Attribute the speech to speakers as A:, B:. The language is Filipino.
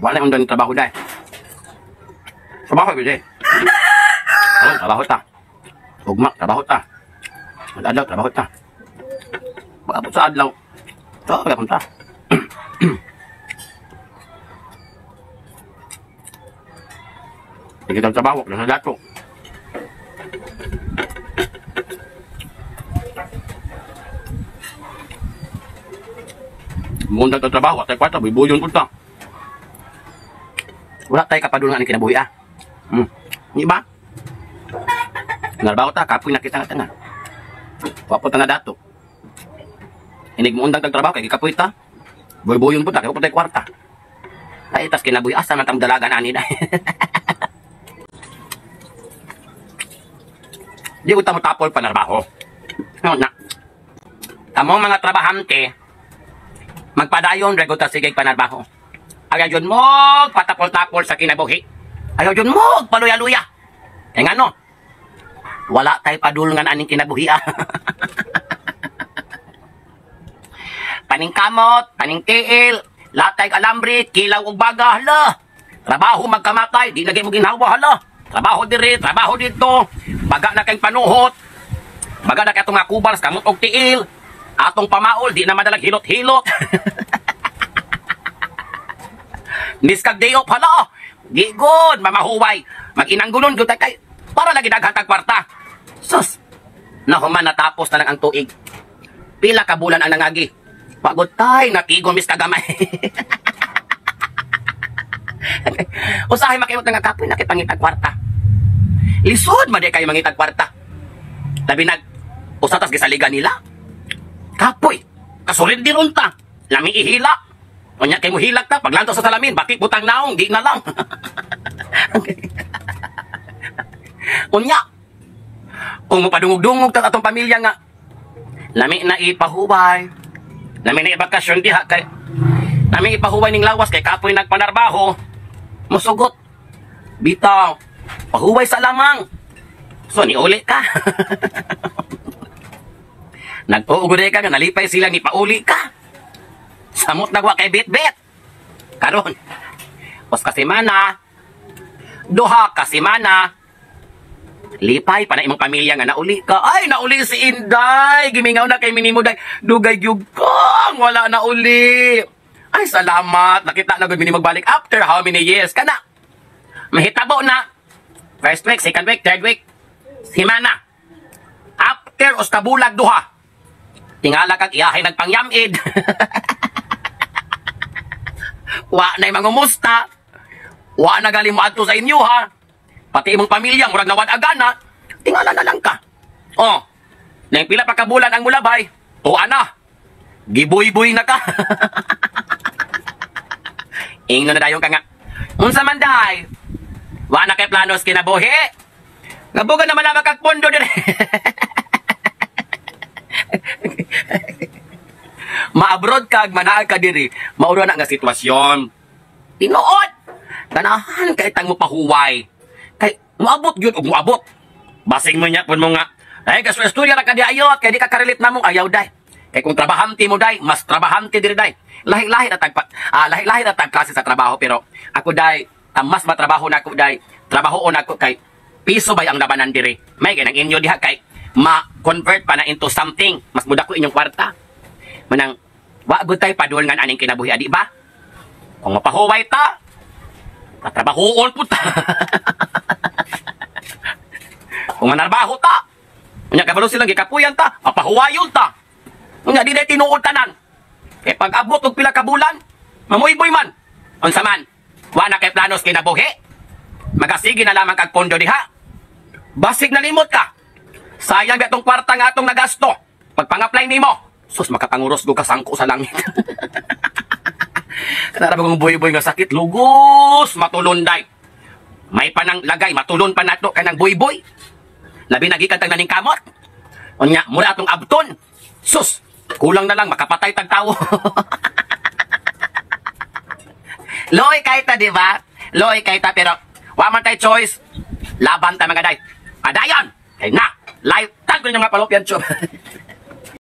A: Wala yung doon trabaho dahil. Trabaho ba trabaho ta. Ugma, trabaho ta. Adlaw, trabaho ta. Bago sa adlaw. Trabaho ta. Hindi kita trabaho, nasa dato. Muna tayo trabaho, at tayo kwata, bibuyon po ta. Wala tayo kapadulungan ang kinabuhi Hindi ba? Narabaho ta, kapoy na kita nga tanga. Wapo ta nga dato. Inig mo undang tagtrabaho, kaya kapoy ta. Buy-buyon po ta, kaya po tayo kwarta. Ay, tas kinabuhi, asa man tam dalaga na nila. Di ko tamo tapol panarbaho. No, na. Tamong mga trabahante, magpadayon, reguta sige panarbaho. Ayaw yun mo, patapol-tapol sa kinabuhi. Ayaw yun mo, paluya-luya. E nga no, wala tayo padulungan aning kinabuhi Paning kamot, paning tiil, latay alambre, kilaw ug baga, hala. Trabaho magkamatay, di lagi mo ginhawa, hala. Trabaho diri, trabaho dito. Baga na kay panuhot. Baga na kay atong akubal sa kamot og tiil. Atong pamaol, di na madalag hilot-hilot. Niskag diop, hala. Di good, mamahuway. Mag-inanggulon, good kay para lagi daghang kwarta. Sus, nahuman natapos na lang ang tuig. Pila ka bulan ang nangagi. Pagod tay, natigom mis kagamay. Usahay makimot nga kapoy, nakipangitag kwarta. Lisod, madi kayo mangitag kwarta. Labi usatas gisaligan nila. Kapoy, kasulid di runta. Lami ihila. Unya kay mo hilak ta, paglanto sa salamin, bakit butang naong, di na lang. Unya, kung mapadungog-dungog ta atong pamilya nga, lami na ipahubay, lami na ibakasyon diha kay, lami ipahubay ning lawas kay kapoy nagpanarbaho, musugot, bitaw, pahubay sa lamang, so niuli ka. Nagtuugoy ka nga, nalipay silang ipauli ka. Samot nagwa kay bit-bit. Karon, os kasimana, duha kasimana, lipay pa na imong pamilya nga nauli ka. Ay, nauli si Inday. Gimingaw na kay minimo day. Dugay gyud kang wala na uli. Ay, salamat. Nakita na gud minimo magbalik after how many years kana? Mahitabo na. First week, second week, third week. Simana. After os kabulag duha. Tingala kag iyahay nagpangyamid. Wa na mangumusta. Wa na gali mo adto sa inyo ha. Pati imong pamilya murag nawad agana. Tingala na lang ka. Oh. Nang pila pa ka bulan ang mulabay. O ana. Gibuy-buy na ka. Ingno na dayon ka nga. Unsa man day? Wa na kay planos kinabuhi. Ngabugan naman na makagpondo dire. Ma-abroad kag manaag ka diri, mauro na nga sitwasyon. Tinuod. Ganahan kay tang mo pahuway. Kay moabot gyud og moabot. Basing mo nya pun mo nga. Ay kaswesturya ra ka di ayot kay di ka karelate namong ayaw day. Kay kung trabahante mo day, mas trabahante diri day. Lahi-lahi na lahi-lahi na tag klase sa trabaho pero ako day, mas matrabaho na ako day. Trabahoon ako kay piso bay ang labanan diri. May ganang inyo diha kay ma-convert pa na into something. Mas muda ko inyong kwarta. Manang, wag tayo padulngan aning kinabuhi, di ba? Kung mapahuway ta, tatrabahoon po ta. Kung manarbaho ta, kanya kabalo silang gikapuyan ta, mapahuwayon ta. Kanya di na tinuod tanan. Kaya pag abot og pila ka bulan, mamuiboy man. Unsa man, wa na kay planos kinabuhi. Magasigi na lamang kag pondo diha. Basig na limot ka. Sayang gatong kwarta nga atong nagasto. Pagpang-apply nimo. Sus, makapanguros go kasangko sa langit. Kanara bagong buhay-buhay nga sakit. Lugos, matulunday. May panang lagay, matulon pa nato kanang buhay-buhay. Labi nagikan tag naning kamot. Unya, mura atong abton. Sus, kulang na lang, makapatay tag tao. Loy kay ta, di ba? Loy kay ta, pero waman tay choice. Laban ta mga day. Padayon! Kay na, live tag ko yung mga palopyan, chum.